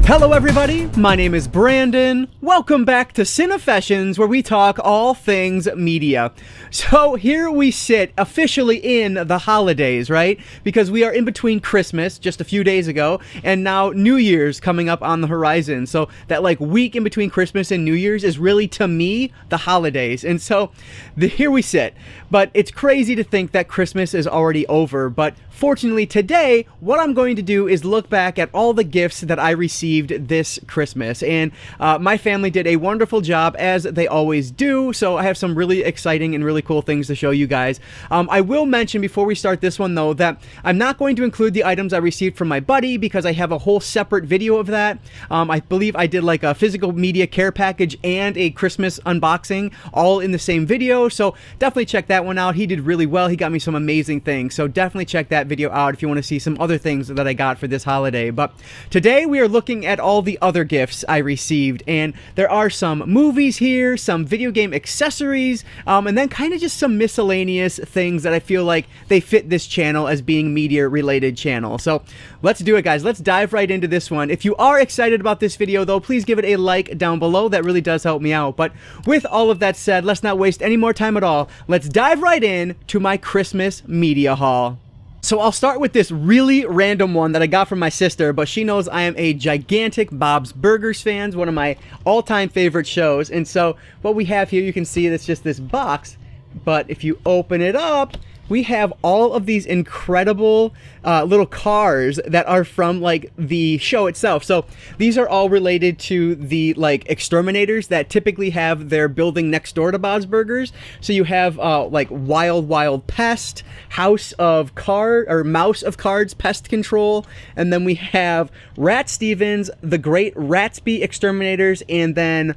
Hello everybody, my name is Brandon. Welcome back to Cinefessions, where we talk all things media. So here we sit officially in the holidays, right? Because we are in between Christmas just a few days ago and now New Year's coming up on the horizon. So that like week in between Christmas and New Year's is really, to me, the holidays. And so here we sit. But it's crazy to think that Christmas is already over. But fortunately today, what I'm going to do is look back at all the gifts that I received this Christmas, and my family did a wonderful job, as they always do. So I have some really exciting and really cool things to show you guys. I will mention before we start this one though that I'm not going to include the items I received from my buddy because I have a whole separate video of that. I believe I did like a physical media care package and a Christmas unboxing all in the same video, so definitely check that one out. He did really well. He got me some amazing things, so definitely check that video out if you want to see some other things that I got for this holiday. But today we are looking at all the other gifts I received, and there are some movies here, some video game accessories, and then kind of just some miscellaneous things that I feel like they fit this channel as being media related channel. So let's do it, guys. Let's dive right into this one. If you are excited about this video though, please give it a like down below. That really does help me out. But with all of that said, let's not waste any more time at all. Let's dive right in to my Christmas media haul. So I'll start with this really random one that I got from my sister, but she knows I am a gigantic Bob's Burgers fan, one of my all-time favorite shows. And so what we have here, you can see it's just this box, but if you open it up, we have all of these incredible little cars that are from like the show itself. So these are all related to the like exterminators that typically have their building next door to Bob's Burgers. So you have like Wild Wild Pest, Mouse of Cards Pest Control, and then we have Rat Stevens, the Great Ratsby Exterminators, and then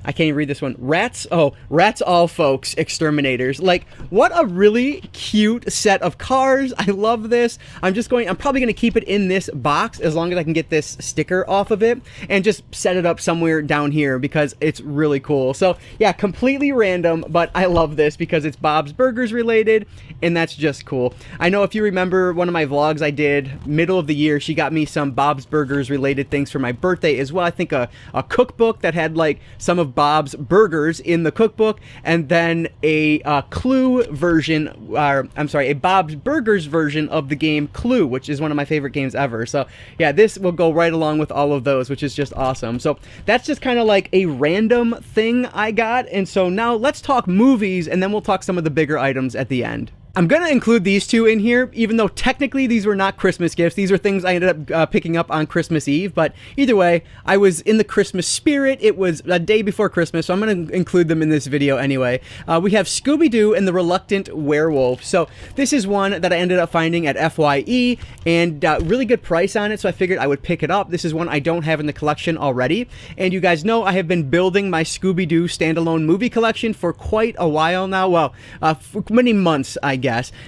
I can't even read this one. Rats All Folks Exterminators. Like, what a really cute set of cars. I love this. I'm probably going to keep it in this box as long as I can get this sticker off of it and just set it up somewhere down here because it's really cool. So yeah, completely random, but I love this because it's Bob's Burgers related, and that's just cool. I know if you remember one of my vlogs I did middle of the year, she got me some Bob's Burgers related things for my birthday as well. I think a cookbook that had like some of Bob's Burgers in the cookbook, and then a Clue version, a Bob's Burgers version of the game Clue, which is one of my favorite games ever. So yeah, this will go right along with all of those, which is just awesome. So that's just kind of like a random thing I got. And so now let's talk movies, and then we'll talk some of the bigger items at the end. I'm going to include these two in here, even though technically these were not Christmas gifts. These are things I ended up picking up on Christmas Eve, but either way, I was in the Christmas spirit. It was a day before Christmas, so I'm going to include them in this video anyway. We have Scooby-Doo and the Reluctant Werewolf. So this is one that I ended up finding at FYE, and really good price on it, so I figured I would pick it up. This is one I don't have in the collection already, and you guys know I have been building my Scooby-Doo standalone movie collection for quite a while now. Well, for many months, I guess.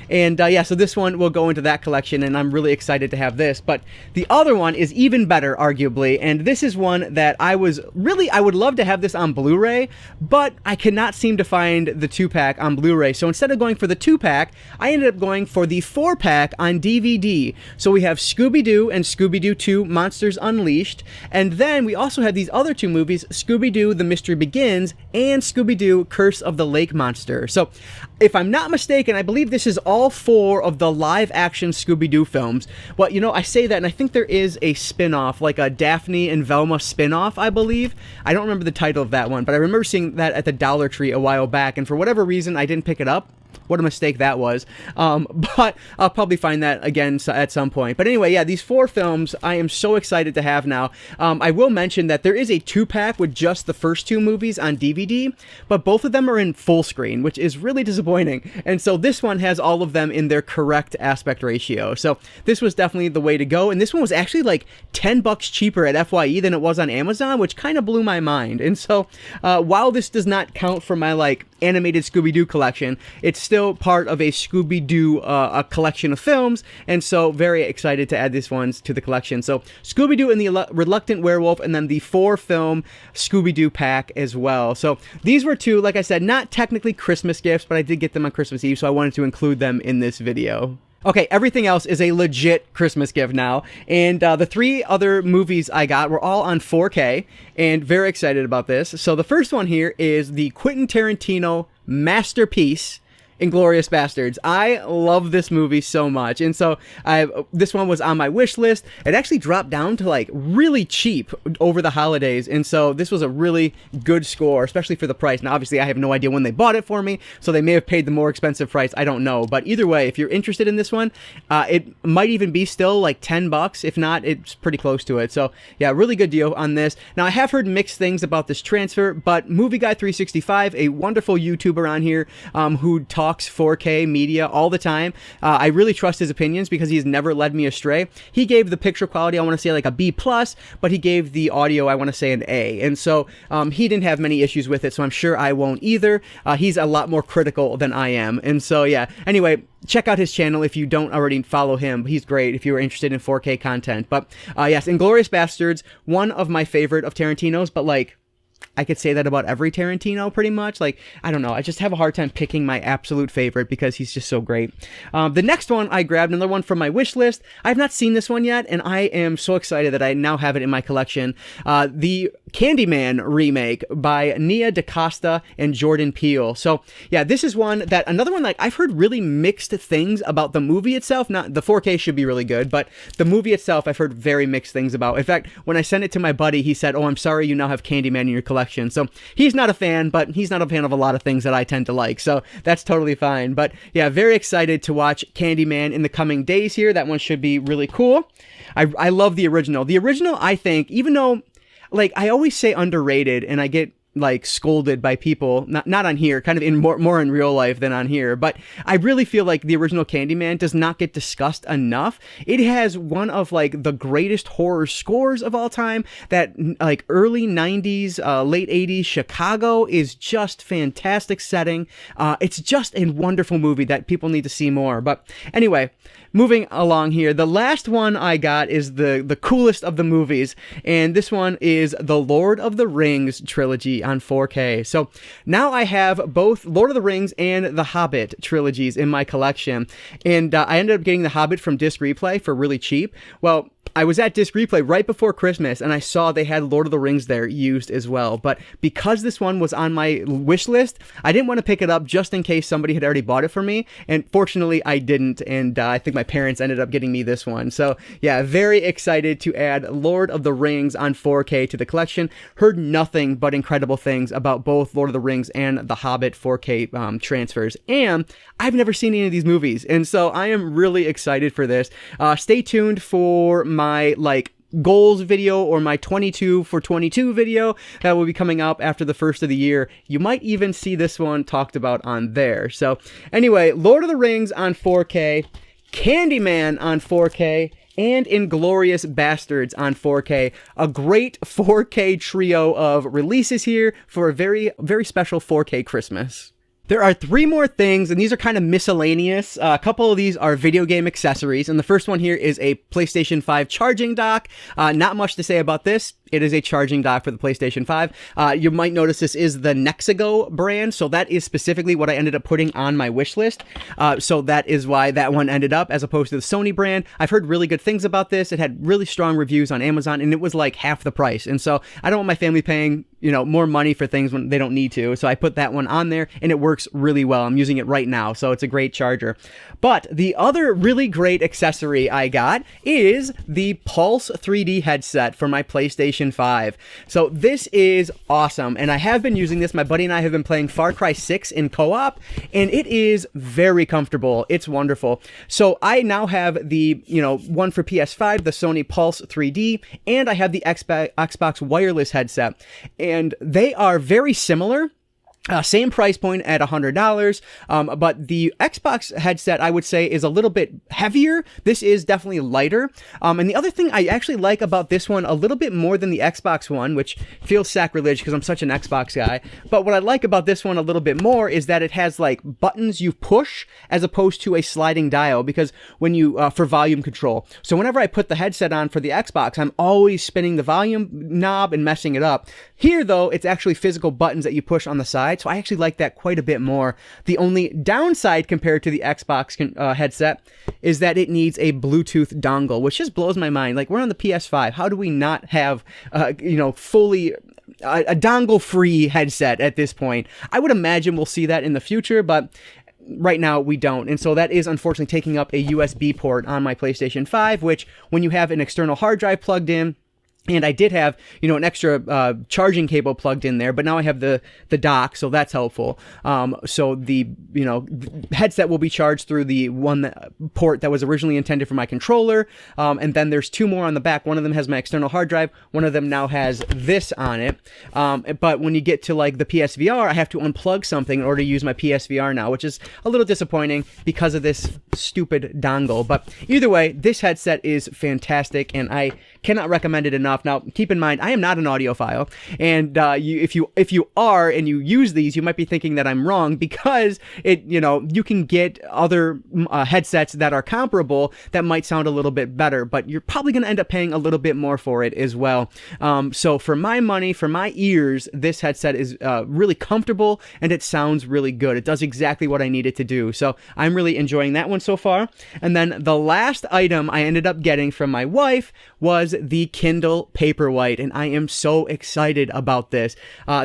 And yeah, so this one will go into that collection, and I'm really excited to have this. But the other one is even better, arguably, and this is one that I would love to have this on Blu-ray, but I cannot seem to find the 2-pack on Blu-ray. So instead of going for the 2-pack, I ended up going for the 4-pack on DVD. So we have Scooby-Doo and Scooby-Doo 2 Monsters Unleashed, and then we also have these other two movies, Scooby-Doo The Mystery Begins and Scooby-Doo Curse of the Lake Monster. So if I'm not mistaken, I believe this is all 4 of the live-action Scooby-Doo films. Well, you know, I say that, and I think there is a spin-off, like a Daphne and Velma spin-off, I believe. I don't remember the title of that one, but I remember seeing that at the Dollar Tree a while back, and for whatever reason, I didn't pick it up. What a mistake that was. But I'll probably find that again at some point. But anyway, yeah, these 4 films I am so excited to have now. I will mention that there is a 2-pack with just the first 2 movies on DVD, but both of them are in full screen, which is really disappointing. And so this one has all of them in their correct aspect ratio. So this was definitely the way to go. And this one was actually like $10 cheaper at FYE than it was on Amazon, which kind of blew my mind. And so while this does not count for my like animated Scooby-Doo collection, it's still part of a Scooby-Doo a collection of films, and so very excited to add these ones to the collection. So Scooby-Doo and the Reluctant Werewolf, and then the 4-film Scooby-Doo pack as well. So these were 2, like I said, not technically Christmas gifts, but I did get them on Christmas Eve, so I wanted to include them in this video. Okay, everything else is a legit Christmas gift now. And the 3 other movies I got were all on 4K, and very excited about this. So the first one here is the Quentin Tarantino masterpiece, Inglourious Bastards. I love this movie so much, and so this one was on my wish list. It actually dropped down to like really cheap over the holidays, and so this was a really good score, especially for the price. Now, obviously, I have no idea when they bought it for me, so they may have paid the more expensive price. I don't know, but either way, if you're interested in this one, it might even be still like $10. If not, it's pretty close to it. So yeah, really good deal on this. Now, I have heard mixed things about this transfer, but Movie Guy 365, a wonderful YouTuber on here who talks 4K media all the time. I really trust his opinions because he's never led me astray. He gave the picture quality, I want to say like a B+, but he gave the audio, I want to say an A. And so he didn't have many issues with it, so I'm sure I won't either. He's a lot more critical than I am. And so yeah, anyway, check out his channel if you don't already follow him. He's great if you're interested in 4K content. But yes, Inglourious Bastards, one of my favorite of Tarantino's, but like, I could say that about every Tarantino pretty much. Like, I don't know. I just have a hard time picking my absolute favorite because he's just so great. The next one I grabbed, another one from my wish list. I've not seen this one yet, and I am so excited that I now have it in my collection. The Candyman remake by Nia DaCosta and Jordan Peele. So yeah, this is another one like I've heard really mixed things about the movie itself. Not the 4K should be really good, but the movie itself I've heard very mixed things about. In fact, when I sent it to my buddy, he said, "Oh, I'm sorry, you now have Candyman in your collection." So he's not a fan, but he's not a fan of a lot of things that I tend to like. So that's totally fine. But yeah, very excited to watch Candyman in the coming days here. That one should be really cool. I love the original. The original, I think, even though like I always say underrated and I get like scolded by people, not on here, kind of in more in real life than on here, but I really feel like the original Candyman does not get discussed enough. It has one of like the greatest horror scores of all time. That like early 90s, late 80s Chicago is just fantastic setting. It's just a wonderful movie that people need to see more. But anyway, moving along here, the last one I got is the coolest of the movies, and this one is the Lord of the Rings trilogy on 4K. So now I have both Lord of the Rings and the Hobbit trilogies in my collection, and I ended up getting the Hobbit from Disc Replay for really cheap. Well, I was at Disc Replay right before Christmas, and I saw they had Lord of the Rings there used as well. But because this one was on my wish list, I didn't want to pick it up just in case somebody had already bought it for me. And fortunately, I didn't. And I think my parents ended up getting me this one. So yeah, very excited to add Lord of the Rings on 4K to the collection. Heard nothing but incredible things about both Lord of the Rings and the Hobbit 4K transfers. And I've never seen any of these movies. And so I am really excited for this. Stay tuned for my like goals video or my 22 for 22 video that will be coming up after the first of the year. You might even see this one talked about on there. So anyway, Lord of the Rings on 4K, Candyman on 4K, and Inglourious Bastards on 4K. A great 4K trio of releases here for a very, very special 4K Christmas. There are 3 more things, and these are kind of miscellaneous. A couple of these are video game accessories, and the first one here is a PlayStation 5 charging dock. Not much to say about this. It is a charging dock for the PlayStation 5. You might notice this is the Nexigo brand, so that is specifically what I ended up putting on my wish list. So that is why that one ended up as opposed to the Sony brand. I've heard really good things about this. It had really strong reviews on Amazon, and it was like half the price. And so I don't want my family paying, more money for things when they don't need to. So I put that one on there, and it works really well. I'm using it right now, so it's a great charger. But the other really great accessory I got is the Pulse 3D headset for my PlayStation 5. So this is awesome, and I have been using this. My buddy and I have been playing Far Cry 6 in co-op, and it is very comfortable. It's wonderful. So I now have the, one for PS5, the Sony Pulse 3D, and I have the Xbox wireless headset, and they are very similar. Same price point at $100, but the Xbox headset, I would say, is a little bit heavier. This is definitely lighter. And the other thing I actually like about this one a little bit more than the Xbox one, which feels sacrilege because I'm such an Xbox guy, but what I like about this one a little bit more is that it has like buttons you push as opposed to a sliding dial, because when you, for volume control. So whenever I put the headset on for the Xbox, I'm always spinning the volume knob and messing it up. Here though, it's actually physical buttons that you push on the side. side, so I actually like that quite a bit more. The only downside compared to the Xbox headset is that it needs a Bluetooth dongle, which just blows my mind. Like, we're on the PS5. How do we not have, fully a dongle-free headset at this point? I would imagine we'll see that in the future, but right now we don't. And so that is unfortunately taking up a USB port on my PlayStation 5, which when you have an external hard drive plugged in, and I did have, an extra charging cable plugged in there, but now I have the dock, so that's helpful. So the headset will be charged through the port that was originally intended for my controller, and then there's two more on the back. One of them has my external hard drive. One of them now has this on it. But when you get to like the PSVR, I have to unplug something in order to use my PSVR now, which is a little disappointing because of this stupid dongle. But either way, this headset is fantastic, and I cannot recommend it enough. Now, keep in mind, I am not an audiophile, and if you are and you use these, you might be thinking that I'm wrong, because you can get other headsets that are comparable that might sound a little bit better, but you're probably going to end up paying a little bit more for it as well. So for my money, for my ears, this headset is really comfortable, and it sounds really good. It does exactly what I need it to do. So I'm really enjoying that one so far. And then the last item I ended up getting from my wife was the Kindle Paperwhite, and I am so excited about this.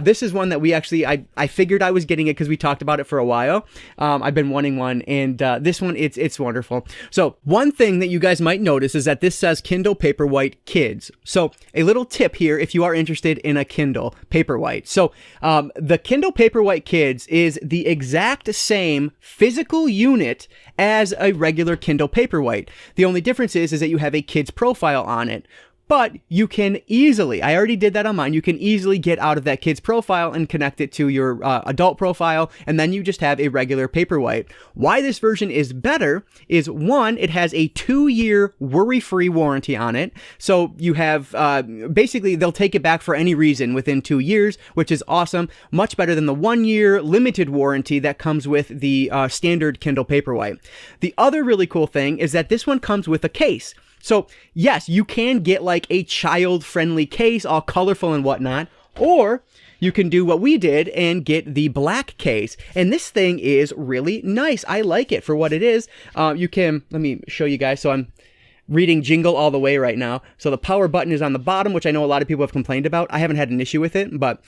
This is one that we actually, I figured I was getting it because we talked about it for a while. I've been wanting one, and this one, it's wonderful. So one thing that you guys might notice is that this says Kindle Paperwhite Kids. So a little tip here if you are interested in a Kindle Paperwhite. So the Kindle Paperwhite Kids is the exact same physical unit as a regular Kindle Paperwhite. The only difference is that you have a kid's profile on it. But you can easily, I already did that on mine, you can easily get out of that kid's profile and connect it to your adult profile, and then you just have a regular Paperwhite. Why this version is better is, one, it has a 2-year worry-free warranty on it. So you have, basically, they'll take it back for any reason within 2 years, which is awesome. Much better than the 1-year limited warranty that comes with the standard Kindle Paperwhite. The other really cool thing is that this one comes with a case. So yes, you can get like a child-friendly case, all colorful and whatnot, or you can do what we did and get the black case. And this thing is really nice. I like it for what it is. Let me show you guys. So I'm reading Jingle All the Way right now. So the power button is on the bottom, which I know a lot of people have complained about. I haven't had an issue with it, but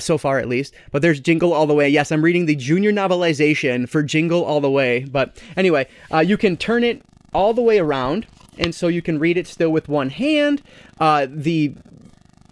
so far at least. But there's Jingle All the Way. Yes, I'm reading the junior novelization for Jingle All the Way. But anyway, you can turn it all the way around, and so you can read it still with one hand. The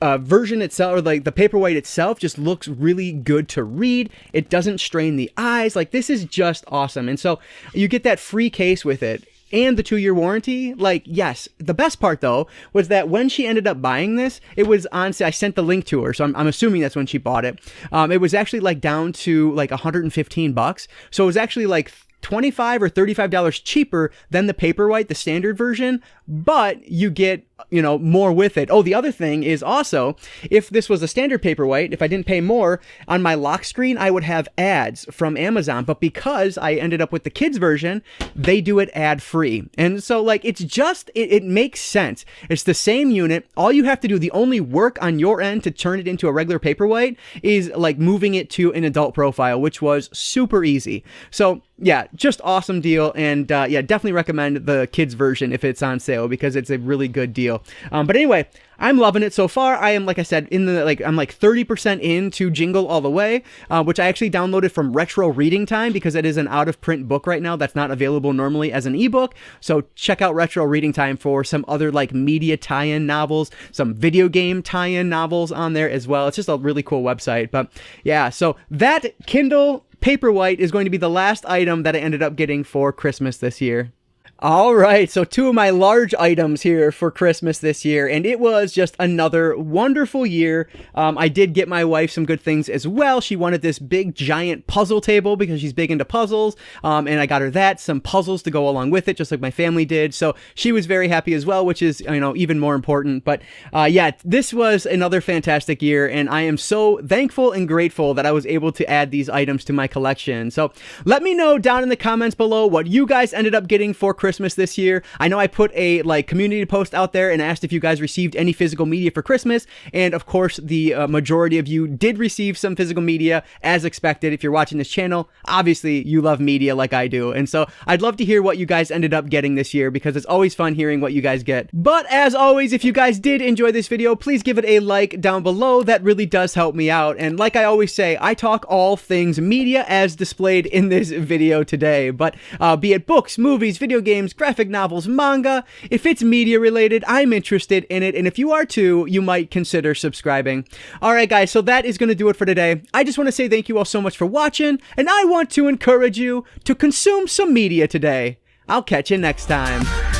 version itself, or like the Paperwhite itself, just looks really good to read. It doesn't strain the eyes. Like, this is just awesome. And so you get that free case with it and the 2-year warranty. Like, yes. The best part though was that when she ended up buying this, it was on sale. I sent the link to her, so I'm assuming that's when she bought it. It was actually like down to like $115. So it was actually like $25 or $35 cheaper than the Paperwhite, the standard version, but you get, more with it. Oh, the other thing is also, if this was a standard Paperwhite, if I didn't pay more, on my lock screen, I would have ads from Amazon, but because I ended up with the kids version, they do it ad free. And so like, it's just, it makes sense. It's the same unit. All you have to do, the only work on your end to turn it into a regular Paperwhite is like moving it to an adult profile, which was super easy. So yeah, just awesome deal. And yeah, definitely recommend the kids version if it's on sale, because it's a really good deal. But anyway, I'm loving it so far. I am, like I said, I'm like 30% into Jingle All the Way, which I actually downloaded from Retro Reading Time, because it is an out-of-print book right now that's not available normally as an ebook. So check out Retro Reading Time for some other like media tie-in novels, some video game tie-in novels on there as well. It's just a really cool website. But yeah, so that Kindle Paperwhite is going to be the last item that I ended up getting for Christmas this year. All right, so 2 of my large items here for Christmas this year, and it was just another wonderful year. I did get my wife some good things as well. She wanted this big giant puzzle table because she's big into puzzles, and I got her that, some puzzles to go along with it, just like my family did. So she was very happy as well, which is, even more important. But yeah, this was another fantastic year, and I am so thankful and grateful that I was able to add these items to my collection. So let me know down in the comments below what you guys ended up getting for Christmas Christmas this year. I know I put a community post out there and asked if you guys received any physical media for Christmas, and of course the majority of you did receive some physical media as expected. If you're watching this channel, obviously you love media like I do, and so I'd love to hear what you guys ended up getting this year, because it's always fun hearing what you guys get. But as always, if you guys did enjoy this video, please give it a like down below. That really does help me out. And like I always say, I talk all things media as displayed in this video today, but be it books, movies, video games, graphic novels, manga, if it's media related, I'm interested in it, and if you are too, you might consider subscribing. Alright guys, so that is going to do it for today. I just want to say thank you all so much for watching, and I want to encourage you to consume some media today. I'll catch you next time.